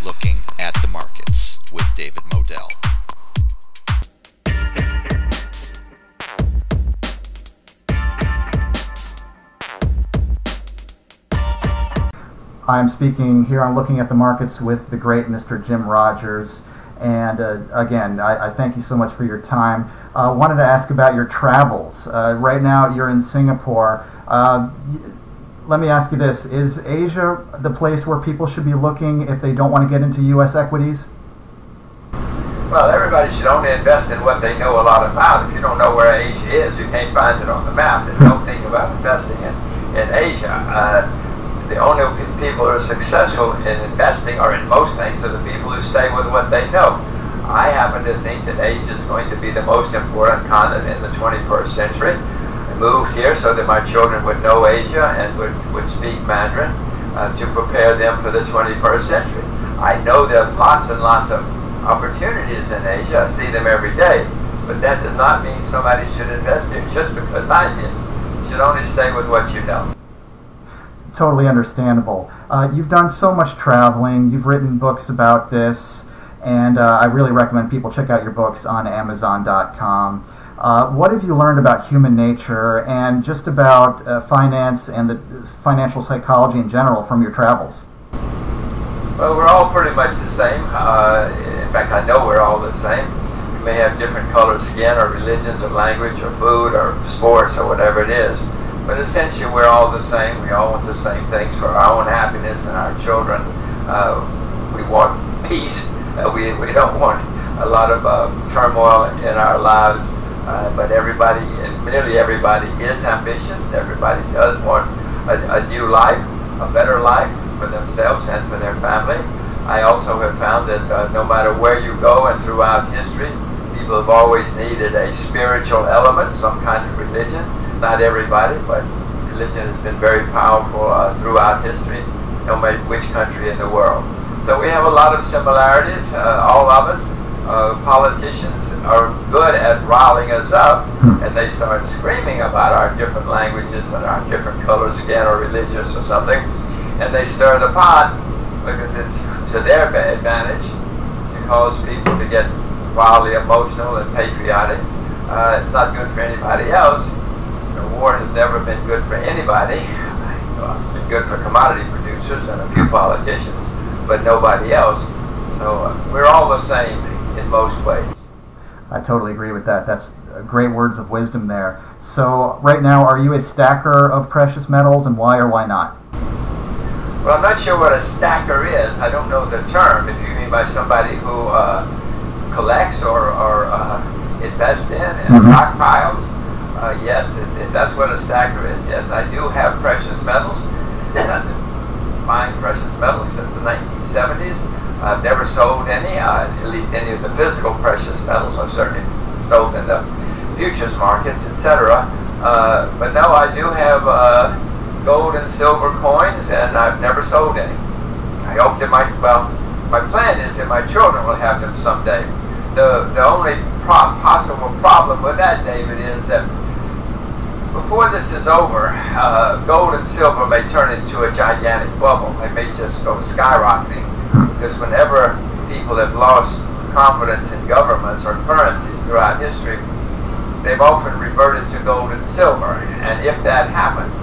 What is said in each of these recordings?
Looking at the Markets with David Modell. I'm speaking here on Looking at the Markets with the great Mr. Jim Rogers. And again, I thank you so much for your time. Wanted to ask about your travels. Right now you're in Singapore. Let me ask you this. Is Asia the place where people should be looking if they don't want to get into U.S. equities? Well, everybody should only invest in what they know a lot about. If you don't know where Asia is, you can't find it on the map. Then don't think about investing in Asia. The only people who are successful in investing, or in most things, are the people who stay with what they know. I happen to think that Asia is going to be the most important continent in the 21st century. I moved here so that my children would know Asia and would speak Mandarin to prepare them for the 21st century. I know there are lots and lots of opportunities in Asia. I see them every day. But that does not mean somebody should invest here just because I did. You should only stay with what you know. Totally understandable. You've done so much traveling. You've written books about this, and I really recommend people check out your books on Amazon.com. What have you learned about human nature and just about finance and the financial psychology in general from your travels? Well, we're all pretty much the same. In fact, I know we're all the same. We may have different colored skin or religions or language or food or sports or whatever it is. But essentially, we're all the same. We all want the same things for our own happiness and our children. We want peace. We don't want a lot of turmoil in our lives. But everybody, nearly everybody, is ambitious. Everybody does want a new life, a better life for themselves and for their family. I also have found that no matter where you go and throughout history, people have always needed a spiritual element, some kind of religion. Not everybody, but religion has been very powerful throughout history, no matter which country in the world. So we have a lot of similarities, all of us. Politicians are good at riling us up, and they start screaming about our different languages and our different color, skin, or religious or something, and they stir the pot because it's to their advantage to cause people to get wildly emotional and patriotic. It's not good for anybody else. The war has never been good for anybody. It's been good for commodity producers and a few politicians, but nobody else. So we're all the same in most ways. I totally agree with that. That's great words of wisdom there. So right now, are you a stacker of precious metals, and why or why not? Well, I'm not sure what a stacker is. I don't know the term. If you mean by somebody who collects or invests in stockpiles, yes, if that's what a stacker is, yes, I do have precious metals. I've been buying precious metals since the 1970s. I've never sold any, at least any of the physical precious metals. I've certainly sold in the futures markets, etc. But no, I do have gold and silver coins, and I've never sold any. I hope that my plan is that my children will have them someday. The only possible problem with that, David, is that before this is over, gold and silver may turn into a gigantic bubble. They may just go skyrocketing, because whenever people have lost confidence in governments or currencies throughout history, they've often reverted to gold and silver. And if that happens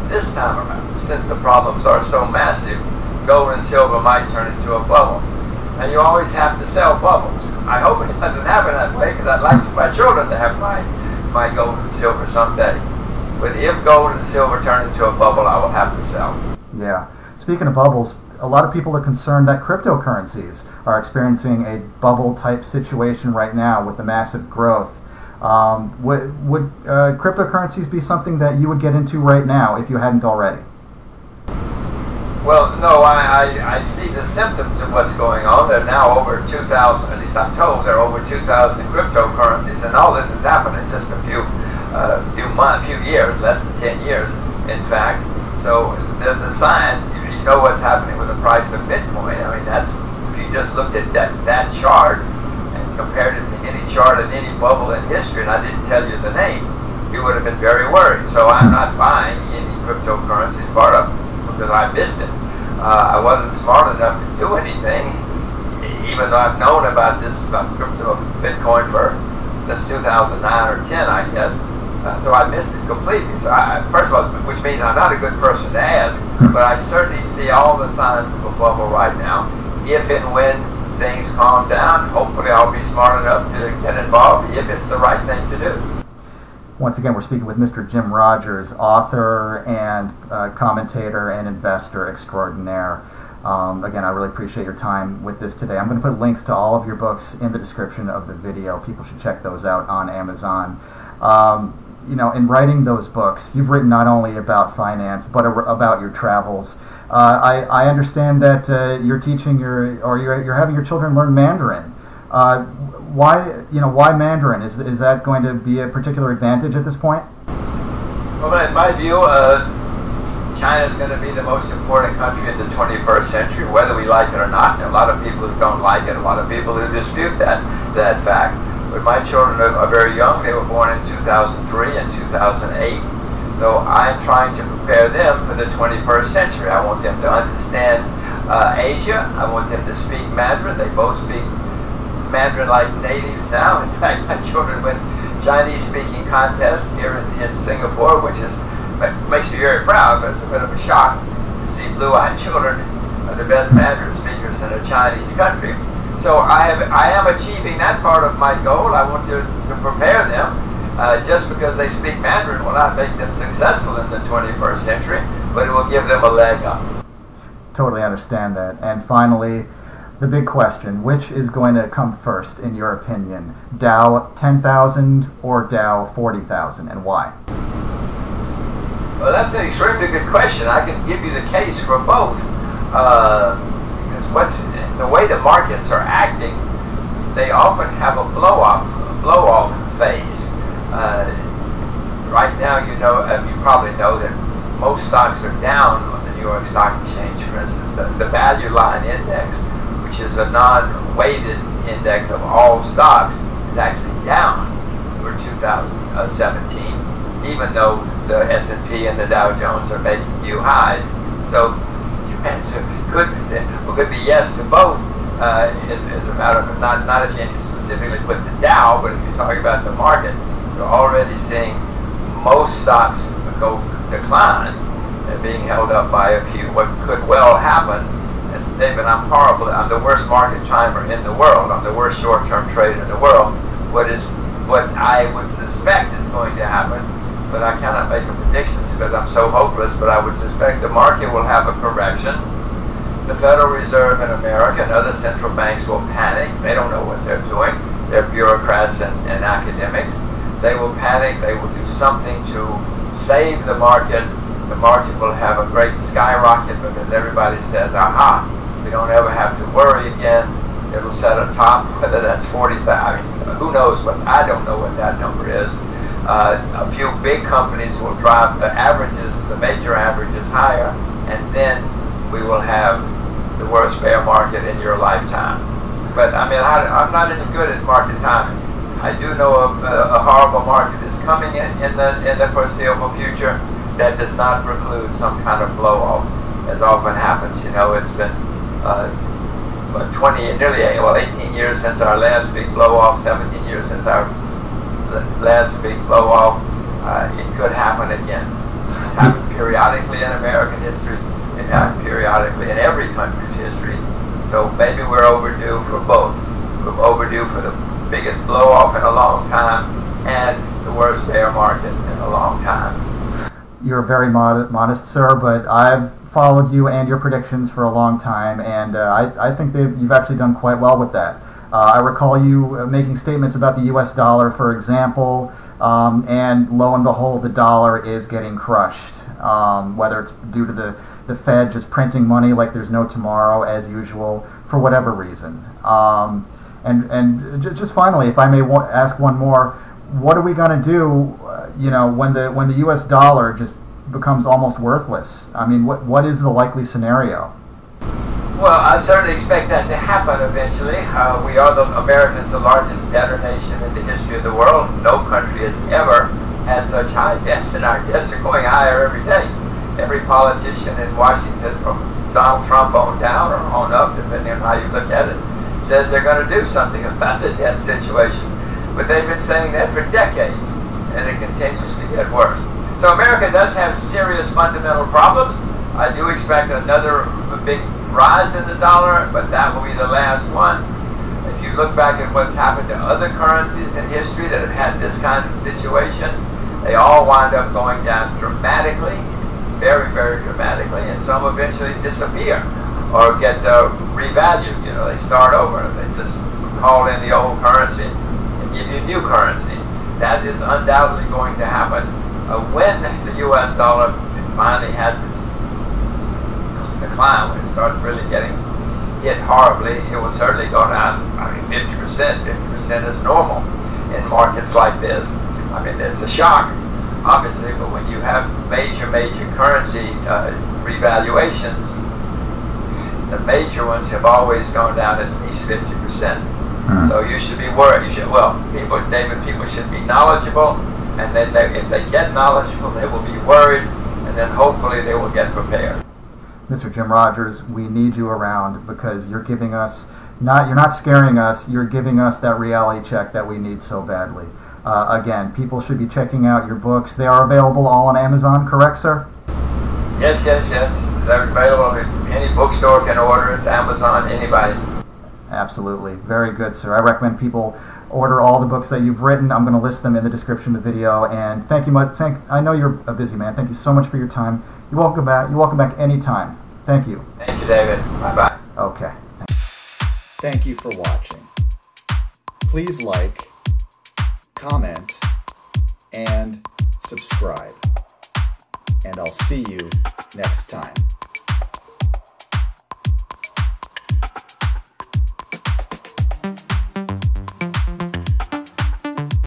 this time around, since the problems are so massive, gold and silver might turn into a bubble. And you always have to sell bubbles. I hope it doesn't happen that way, because I'd like for my children to have my gold and silver someday. But if gold and silver turn into a bubble, I will have to sell. Yeah. Speaking of bubbles, a lot of people are concerned that cryptocurrencies are experiencing a bubble-type situation right now with the massive growth. Would cryptocurrencies be something that you would get into right now if you hadn't already? Well, no, I see the symptoms of what's going on. There are now over 2,000, at least I'm told, there are over 2,000 cryptocurrencies, and all this has happened in just a few years, less than 10 years, in fact. So there's a sign. You know what's happening with the price of Bitcoin. I mean, that's, if you just looked at that chart and compared it to any chart in any bubble in history, and I didn't tell you the name, you would have been very worried. So I'm not buying any cryptocurrencies, part of because I missed it. I wasn't smart enough to do anything even though I've known about this, about crypto, Bitcoin for since 2009 or 10, I guess. So I missed it completely. So first of all, which means I'm not a good person to ask, but I certainly see all the signs of a bubble right now. If and when things calm down, hopefully I'll be smart enough to get involved if it's the right thing to do. Once again, we're speaking with Mr. Jim Rogers, author and commentator and investor extraordinaire. Again, I really appreciate your time with this today. I'm going to put links to all of your books in the description of the video. People should check those out on Amazon. You know, in writing those books, you've written not only about finance, but about your travels. I understand that you're teaching you're having your children learn Mandarin. Why Mandarin? Is that going to be a particular advantage at this point? Well, in my view, China is going to be the most important country in the 21st century, whether we like it or not. There are a lot of people who don't like it, a lot of people who dispute that fact. But my children are very young. They were born in 2003 and 2008. So I'm trying to prepare them for the 21st century. I want them to understand Asia. I want them to speak Mandarin. They both speak Mandarin like natives now. In fact, my children win Chinese speaking contest here in Singapore, which makes me very proud, but it's a bit of a shock to see blue-eyed children are the best Mandarin speakers in a Chinese country. So I am achieving that part of my goal. I want to prepare them. Just because they speak Mandarin will not make them successful in the 21st century, but it will give them a leg up. Totally understand that. And finally, the big question, which is going to come first in your opinion? Dow 10,000 or Dow 40,000, and why? Well, that's an extremely good question. I can give you the case for both. Because the way the markets are acting, they often have a blow-off phase. Right now, you probably know that most stocks are down on the New York Stock Exchange. For instance, the Value Line Index, which is a non-weighted index of all stocks, is actually down for 2017, even though the S&P and the Dow Jones are making new highs. So your answer could be yes to both. As a matter of not if you specifically put the Dow, but if you're talking about the market, you're already seeing most stocks go decline and being held up by a few. What could well happen, and David, I'm the worst market timer in the world. I'm the worst short-term trader in the world. What I would suspect is going to happen, but I cannot make a prediction because I'm so hopeless, but I would suspect the market will have a correction. The Federal Reserve in America and other central banks will panic. They don't know what they're doing. They're bureaucrats and academics. They will panic. They will do something to save the market. The market will have a great skyrocket because everybody says, aha, we don't ever have to worry again. It'll set a top, whether that's 40,000. I mean, who knows what, I don't know what that number is. A few big companies will drive the averages, the major averages higher, and then we will have the worst bear market in your lifetime. But I mean, I'm not any good at market timing. I do know a horrible market is coming in the foreseeable future. That does not preclude some kind of blow-off, as often happens. You know, it's been 18 years since our last big blow-off, 17 years since our last big blow-off. It could happen again. It happened periodically in American history. It happened periodically in every country's history. So maybe we're overdue for both. We're overdue for the biggest blow-off in a long time and the worst bear market in a long time. You're very modest, sir, but I've followed you and your predictions for a long time, and I think you've actually done quite well with that. I recall you making statements about the U.S. dollar, for example, and lo and behold, the dollar is getting crushed, whether it's due to the Fed just printing money like there's no tomorrow, as usual, for whatever reason. And just finally, if I may ask one more, what are we going to do, when the U.S. dollar just becomes almost worthless? I mean, what is the likely scenario? Well, I certainly expect that to happen eventually. America's the largest debtor nation in the history of the world. No country has ever had such high debts, and our debts are going higher every day. Every politician in Washington, from Donald Trump on down or on up, depending on how you look at it, says they're going to do something about the debt situation. But they've been saying that for decades, and it continues to get worse. So America does have serious fundamental problems. I do expect another big rise in the dollar, but that will be the last one. If you look back at what's happened to other currencies in history that have had this kind of situation, they all wind up going down dramatically, very, very dramatically, and some eventually disappear or get revalued. You know, they start over. They just call in the old currency and give you new currency. That is undoubtedly going to happen when the U.S. dollar finally has its decline, when it starts really getting hit horribly. It will certainly go down, 50%. 50% is normal in markets like this. I mean, it's a shock, obviously, but when you have major currency revaluations, the major ones have always gone down at least 50%. So you should be worried. People should be knowledgeable, and then if they get knowledgeable, they will be worried, and then hopefully they will get prepared. Mr. Jim Rogers, we need you around because you're giving us, you're not scaring us, you're giving us that reality check that we need so badly. Again, people should be checking out your books. They are available all on Amazon, correct, sir? Yes. They're available. Any bookstore can order it, Amazon, anybody. Absolutely. Very good, sir. I recommend people order all the books that you've written. I'm going to list them in the description of the video. And thank you much. I know you're a busy man. Thank you so much for your time. You're welcome back. You're welcome back anytime. Thank you. Thank you, David. Bye-bye. Okay. Thank you for watching. Please like, comment, and subscribe. And I'll see you next time.